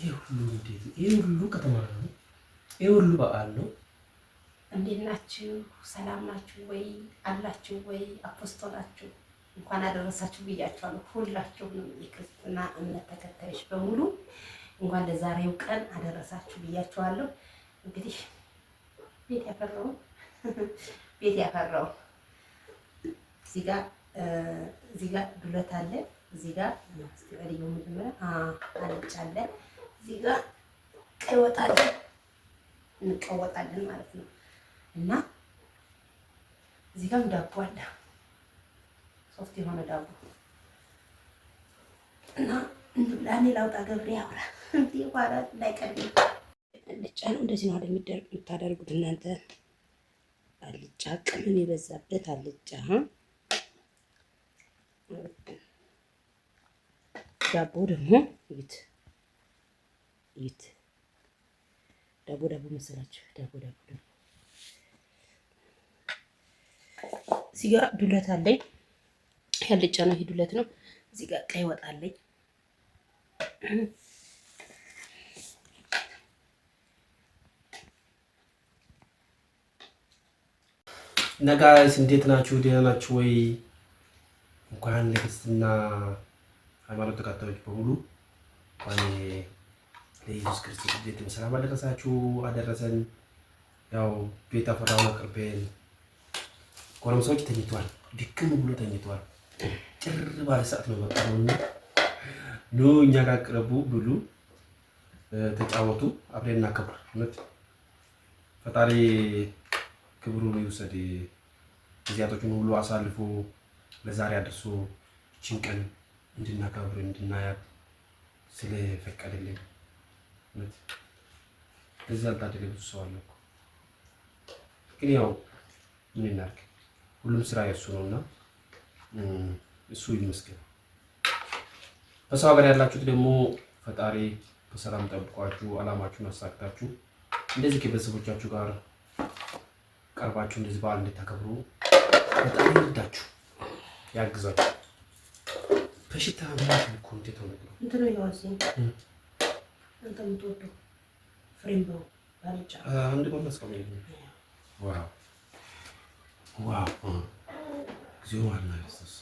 ይሄ ሁሉ ከተማ ነው። ይሄ ሁሉ በዓል ነው። እንዴት ናችሁ? ሰላም ናችሁ ወይ? አላችሁ ወይ? አፖስቶላችሁ እንኳን አደረሳችሁ ብያችኋለሁ። ሁላችሁም የክርስትና እምነት ተከታዮች በሙሉ እንኳን ለዛሬው ቀን አደረሳችሁ ብያችኋለሁ። እንግዲህ ቤት ያፈራው እዚህ ጋር ዱለት አለ። እዚህ ጋር እስቲቀሪው ምንድነው አልጫ አለ። እዚህ ጋር ቀይ ወጥ አለ። እንቀወጣለን ማለት ነው። እና እዚህ ጋር ዳቦ አለ። ሶፍት የሆነ ዳቦ እና ለኔ ላውጣ ገብሬ ያውራ እንዴ ኋላ ላይ ቀድም አልጫ ነው። እንደዚህ ነው የምታደርጉት እናንተ። አልጫ ቅመም የበዛበት አልጫ ዳቦ ደግሞ ይት ዳቦ መሰላችሁ። ዳቦ እዚህ ጋር ዱለት አለኝ። ያልጫ ነው ይሄ ዱለት ነው። እዚህ ጋር ቀይ ወጥ አለኝ። እና ጋይስ እንዴት ናችሁ? ደህና ናችሁ ወይ? እንኳን ለክርስትና ሃይማኖት ተከታዮች በሙሉ እንኳን ለኢየሱስ ክርስቶስ ልደት በሰላም አደረሳችሁ አደረሰን። ያው ቤት አፈራውን አቅርበን ጎረምሳዎች ተኝቷል፣ ድክም ብሎ ተኝቷል። ጭር ባለ ሰዓት ነው በቃ ነውና ኑ እኛ ጋር ቅረቡ፣ ብሉ፣ ተጫወቱ፣ አብረን እናከብር። እውነት ፈጣሪ ክብሩን ይውሰድ። ጊዜያቶችን ሁሉ አሳልፎ ለዛሬ አድርሶ ይህችን ቀን እንድናከብር እንድናያት ስለፈቀደልን እውነት ለዚህ አልታደለ ብዙ ሰው አለ እኮ። ግን ያው ምን እናድርግ፣ ሁሉም ስራ የእሱ ነውና እሱ ይመስገን። በሰው ሀገር ያላችሁት ደግሞ ፈጣሪ በሰላም ጠብቋችሁ አላማችሁን አሳክታችሁ እንደዚህ ከቤተሰቦቻችሁ ጋር ቀርባችሁ እንደዚህ በዓል እንድታከብሩ በጣም ይርዳችሁ፣ ያግዛችሁ። በሽታ ማለት እኮ እንዴት ሆነ ነው እንትን ነው ያወሲ አንተ የምትወደው ፍሬምቦ ባልጫ አንድ ቆን መስቀል ነው። ዋው እግዚኦ አላ ኢየሱስ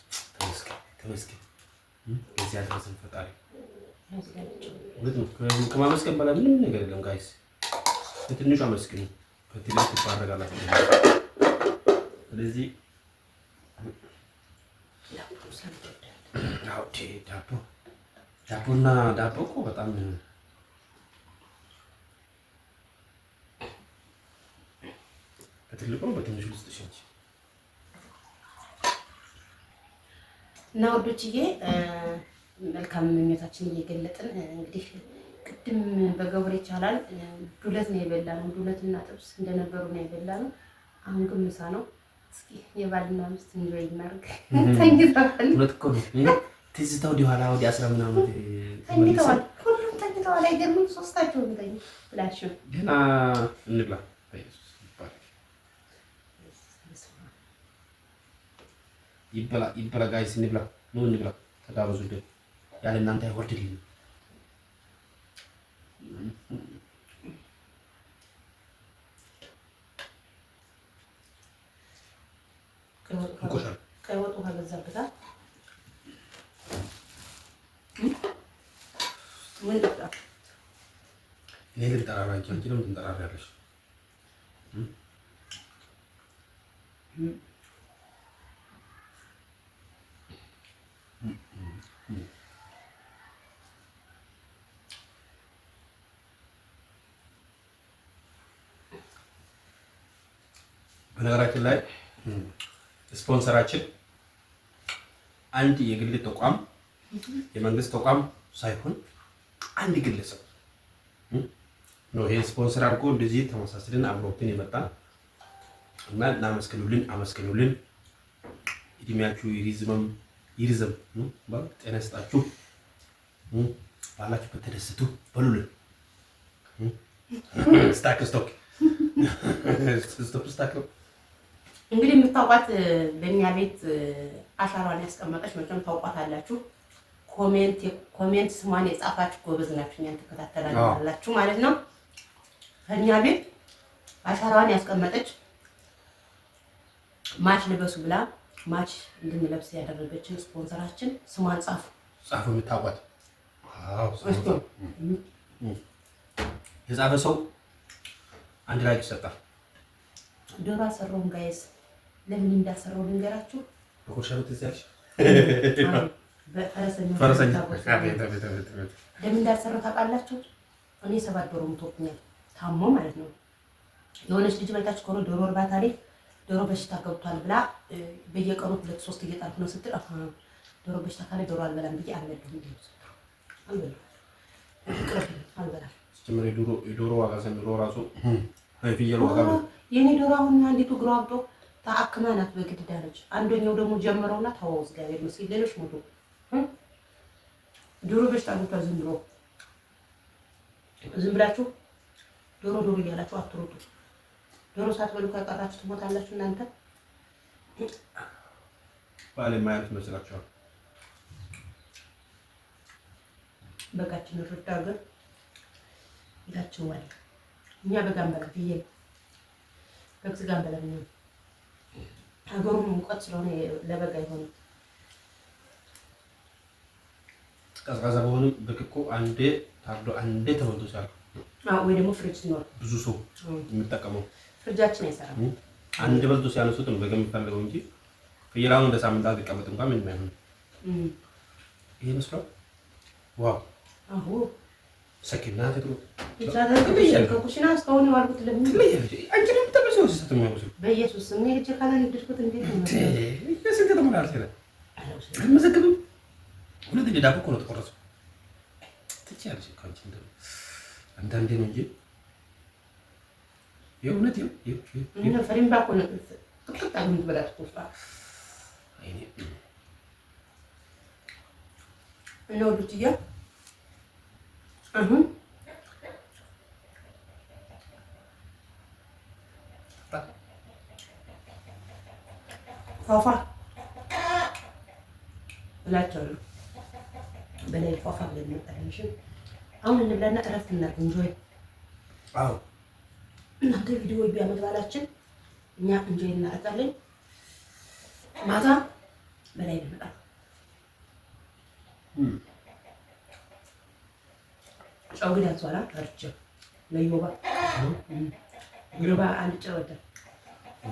ተመስገን። እዚህ ያደረሰን ፈጣሪ ከማመስገን በላይ ምንም ነገር የለም ጋይስ። በትንሹ አመስግኑ፣ በትልቁ ትባረካላችሁ። ስለዚህ ዳቦ እኮ በጣም በትልቁ በትንሹ ውስጥ ሸንች እና ወዶችዬ መልካም ምኞታችን እየገለጥን እንግዲህ ቅድም በገብሬ ይቻላል ዱለት ነው የበላነው። ዱለትና ጥብስ እንደነበሩ ነው የበላነው። አሁን ግን ምሳ ነው። እስኪ የባልና ሚስት እንጆይ እናድርግ። ተኝተዋል። ሁለት እኮ ነው ትዝታው ዲኋላ ወዲ 10 ምናምን ተኝተዋል። ሁሉም ተኝተዋል። አይገርምም? ሶስታቸውም ተኝ ብላችሁ ገና እንብላ። ይበላ ጋይስ፣ እንብላ ነው እንብላ። ተጋበዙልን። ያለ እናንተ አይወርድልኝም። ቀይ ወጡ ከበዛበታ ምን ልጣ እኔ ልጠራራ እንጂ አንቺ ነው ትንጠራራለሽ። በነገራችን ላይ ስፖንሰራችን አንድ የግል ተቋም የመንግስት ተቋም ሳይሆን አንድ ግለሰብ ነው። ይሄ ስፖንሰር አድርጎ እንደዚህ ተመሳስለን አብሮትን የመጣ እና እናመስግኑልን፣ አመስግኑልን። እድሜያችሁ ይርዘም፣ ጤና ይስጣችሁ፣ ባላችሁበት ተደስቱ በሉልን። ስታክ እንግዲህ የምታውቋት በእኛ ቤት አሻሯን ያስቀመጠች መቼም ታውቋታላችሁ። ኮሜንት ስሟን የጻፋችሁ ጎበዝ ናችሁ። እኛን ትከታተላላችሁ ማለት ነው። ከእኛ ቤት አሻራዋን ያስቀመጠች ማች ልበሱ ብላ ማች እንድንለብስ ያደረገችን ስፖንሰራችን ስሟን ጻፉ የምታውቋት። የጻፈ ሰው አንድ ላይ ይሰጣል። ዶሮ አሰራውን ጋይስ ለምን እንዳሰራው ልንገራችሁ። በኮርሻሩት እዚያች ፈረሰኛ ለምን እንዳሰራው ታውቃላችሁ? እኔ 7 ዶሮ ሞቶብኛል ታሞ ማለት ነው። የሆነች ልጅ መጣች ከሆነ ዶሮ እርባታ ላይ ዶሮ በሽታ ገብቷል ብላ በየቀኑ 2-3 እየጣልኩ ነው ስትል ዶሮ በሽታ ካለ ዶሮ አልበላም ብዬ አልበላም። ዶሮ ዋጋ ዘንድሮ ራሱ ፍየል ዋጋ የኔ ዶሮ አሁን አንዲቱ እግሯ አብጦ ታአክማናት በግድ ዳነች። አንደኛው ደግሞ ጀምረውና ተወው እግዚአብሔር ይመስገን ሌሎች ሞቱ። ዶሮ በሽታ ገብቷል ዝም ብሎ ዝም ብላችሁ ዶሮ እያላችሁ አትሮጡ። ዶሮ ሳትበሉ ከቀራችሁ ትሞታላችሁ እናንተ። ባለ ማያት መስላችኋል። በጋችን ርዳ ግን ይላችኋል። እኛ በጋን በላ ፍየል በግዝ ጋር በላ ነው። ሀገሩም ሙቀት ስለሆነ ለበጋ ይሆናል። ቀዝቃዛ በሆነም በክኮ አንዴ ታርዶ አንዴ ተበልቶ ሲያልቅ ወይ ደግሞ ፍሪጅ ሲኖር ብዙ ሰው የሚጠቀመው ፍሪጃችን አይሰራም። አንድ በልቶ ሲያነሱት ነው በገም የሚፈልገው እንጂ ፍየላውን እንደ ሳምንታት ቢቀመጥ እንኳን ምንም አይሆንም። ይሄ መስሏል። ዋው አሁ ሰኪና ተጥሩ ከኩሽና እስካሁን የዋልኩት ለምን አንቺ ነው የምትጠብሰው? በኢየሱስ ስም ሄጄ ካላነደድኩት እንዴት ነው ስንት ተመላልሰ አልመዘግብም። ሁለት እንደ ዳቦ እኮ ነው ተቆረሰው። ትችያለሽ እኮ አንቺ እንደው አንዳንዴ ነው እንጂ የእውነት ነው ፈሪምባ እኮ ነው ጥቅጥቅ አግኝት በላት እኮ አይኔ ነው ልጅያ አሁን ፏፏ ብላችኋለሁ። በላይ ፏፏ ብለን እንመጣለን። አሁን እንብላና እረፍት እናድርግ። እንጆይ አዎ እናንተ ቪዲዮ ቢያመት ባላችን እኛ እንጆይ እናደርጋለን። ማታ በላይ እንመጣለን። ጨው ግን ያንሷላ አርጨ ለዮባ ዮባ አንድ ጨው ወደ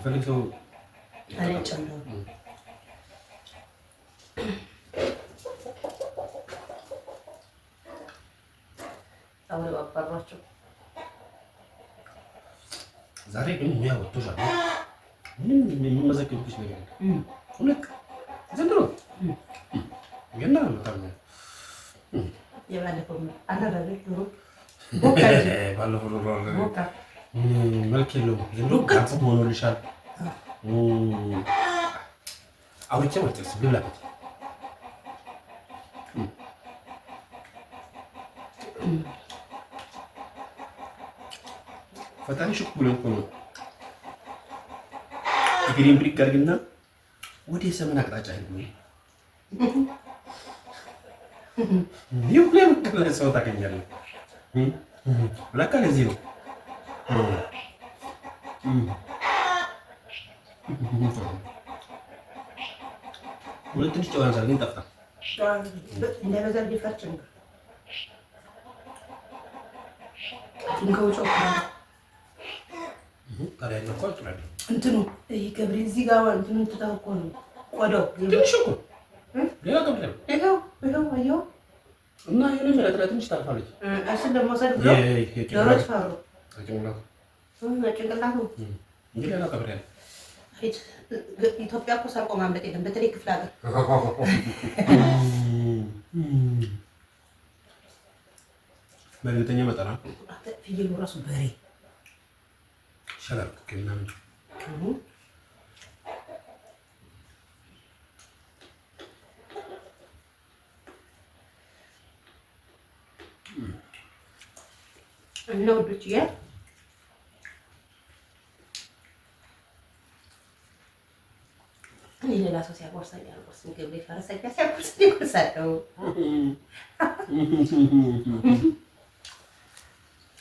ፈልግ ሰው አለጨው ነው። አውሬው አባሯቸው ዛሬ ግን ሙያ ወጥቶሻል። ምንም የሚመዘግብሽ ነገር የለም። ሁለት ዘንድሮ ገና ነው የባለፈው አረጋገጥ ዶሮ ባለፈው ዶሮ መልክ የለውም። ዘንድሮ ጋጥ ሆኖልሻል። አውርቼ መጨረስ ብላበት ፈጣን ሽኩ ብሎ እኮ ነው ግሪን ብሪክ አድርግና ወደ ሰሜን አቅጣጫ ሄዱ። ይሁን ለምን ሰው ታገኛለህ? ለካ ለዚህ ነው። ሁለት ትንሽ ጨው ያንሳል ግን ጠፍታ እንደበዛ ቢፈጭ ነው እንከውጮ ታዲያ ነው እኮ ጥራል እንትኑ ይሄ ገብሬ እዚህ ጋር እንትኑ ተታውቆ ነው ቆዳው ትንሽ እኮ ሌላ ገብሬ ይሄው አየው እና የሆነ ነገር ትንሽ ታልፋለች። እሱን ደግሞ ሰድ ብሎ ዶሮች ፈሩ ጭንቅላቱ እንጂ ሌላ ገብሬ አለ። ኢትዮጵያ እኮ ሰርቆ ማምለጥ የለም። በተለይ ክፍለ ሀገር በእርግጠኛ መጠና ፍየሉ እራሱ በሬ ይሻላል ምናምን እና ውዶችዬ እኔ ሌላ ሰው ሲያጎርሰኝ አልጎርስም። ገብሬ ፈረሰኛ ሲያጎርሰኝ ይጎርሳለሁ።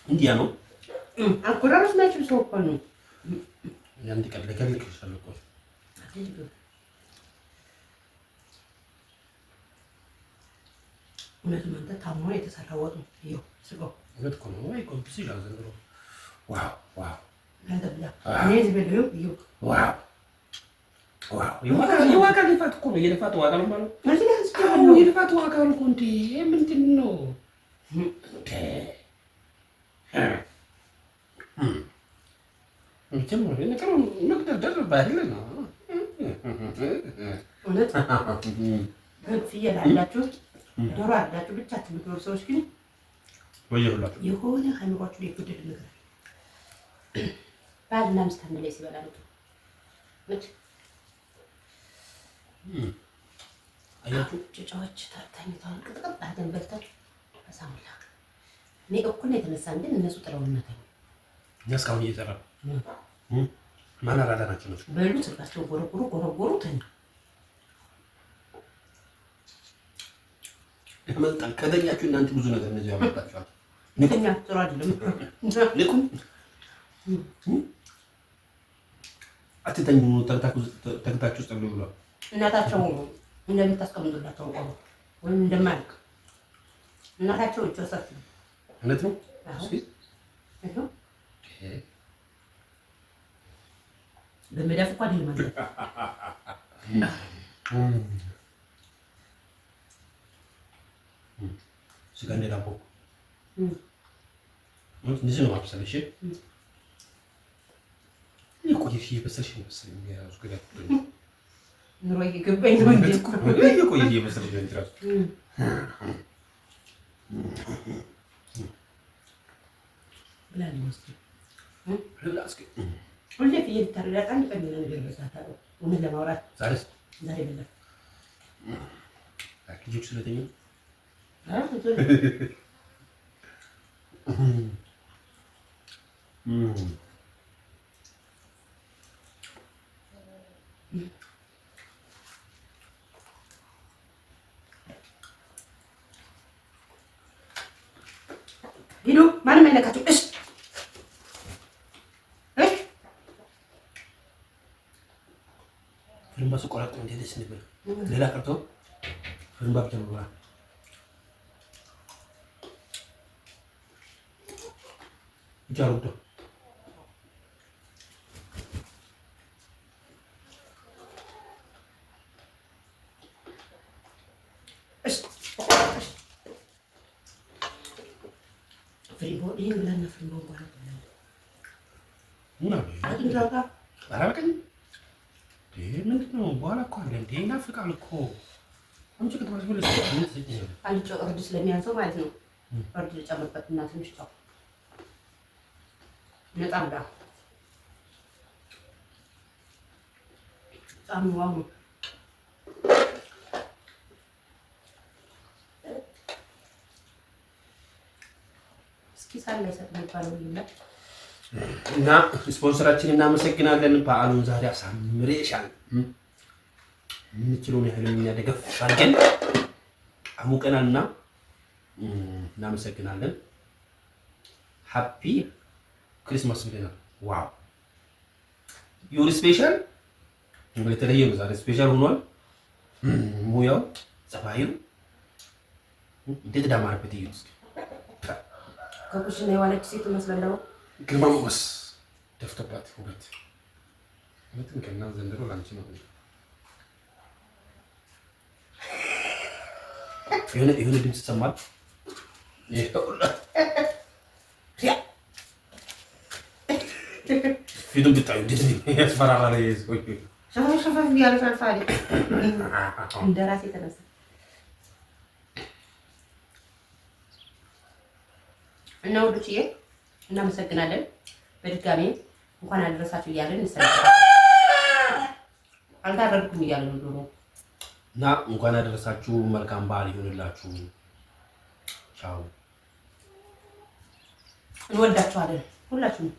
እንዲያ ነው አጎራረስ ናቸው ሰው እኮ ነው። ያን ተቀለከልክ ሰለቆ እውነትም አንተ ታሞ የተሰራ ወጥ ነው። ይኸው ስጋው እውነት እኮ ነው። አይ ቆይ ብቻ ዘንድሮ ዋው ዋው አንተ ብላ እኔ ዝብልው ይኸው ዋው ዋው የዋጋ ልፋት እኮ ነው። የልፋት ዋጋ ነው ማለት ነው። የልፋት ዋጋ ነው እኮ እንዴ! ምንድን ነው ጀምሮ ነገር መቅደር ባህል ነው። እውነት ፍየል አላችሁ ዶሮ አላችሁ ብቻችሁ የምትኖሩ ሰዎች ግን ወየሁላችሁ የሆነ ሃይማኖታችሁ ላይ ጉድል ነገር ባልና ሚስት አንድ ላይ ሲበላ ነው። አያችሁ ጭጫዎች ተኝተዋል። ቅጥቅጥ አድርገን በልተን በሳሙላ እኔ እኩል ነው የተነሳን፣ ግን እነሱ ጥለውና ተኙ። እኛ እስካሁን እየሰራ ማን አራዳናቸው ነው በሉ ስልካቸው ጎረጎሩ ተኙ። ያመልጣል። ከተኛችሁ እናንተ ብዙ ነገር እንደዚህ ያመጣችኋል። ንቁኛ ጥሩ አይደለም። ንቁ አትተኙ። ተግታችሁ ውስጥ ብሎ ብሏል። እናታቸው እንደምታስቀምጡላቸው ቆሎ ወይም እንደማልክ እናታቸው እጆ ሰፊ እውነት ነው። በመዳፍ እኮ አይደለም ማለት ስጋ እንደ ዳቦ እንደዚህ ነው ማብሰል። እሺ የቆየሽ እየበሰልሽ ነው መሰለኝ። የራሱ ገዳት ኑሮ እየገባኝ ነው እንዴ? የቆየሽ እየበሰልሽ ነው እንጂ ብላኝ ወስቲ ለላስከ ሁሌ ፍየል ታረዳት አንድ ቀን ነው ነገር በሳታው ምን ለማውራት ዛሬ በላ ልጆች ስለተኙ ሂዱ ማንም አይነካችሁ። እሺ ፍርምባ ስቆራጥ እንዴት ደስ ነበር። ሌላ ቀርቶ ፍርምባ ብቻ ነው። ጃሩዶ ፍሪቦ ይሄን ብለና ፍሪቦ በኋላ ምንድን ነው በኋላ እኮ አለ እንደ ይናፍቃል እኮ አንቺ ከተማሽ ብለሽ አልጮ እርድ ስለሚያንሰው ማለት ነው። እርድ ጨምርበት እና ትንሽ ጨው በጣም ዳ በጣም ዋው እስኪ ሳለ ይሰጥ ነበር ይላል እና ስፖንሰራችን እናመሰግናለን። በዓሉን ዛሬ አሳምሬሻል። የምንችለውን ያህል እኛ ደገፍ አድርገን አሙቀናልና እናመሰግናለን። ሃፒ ክሪስማስ ብለናል። ዋው ዩር ስፔሻል የተለየ ነው። ዛሬ ስፔሻል ሆኗል። ሙያው ጸባዩ እንዴት ዳማረበት እዩ። ከኩሽና የዋለች ሴት መስላለሁ። ግርማ ሞገስ ደፍቶባት ውበት ምንም ከና ዘንድሮ ላንቺ ነው። የሆነ ድምፅ ሰማል። ፊቱን ብታዩ እንዴት ያስፈራራ ላይ ሰው ሸፋፍ ያለ ሸፋሪ እንደራሴ ተነሳ። እና ውዶችዬ እናመሰግናለን። በድጋሚ እንኳን አደረሳችሁ እያለን አልታረድኩም እያለን ነው እና እንኳን አደረሳችሁ። መልካም በዓል ይሁንላችሁ። ቻው። እንወዳችኋለን ሁላችሁም።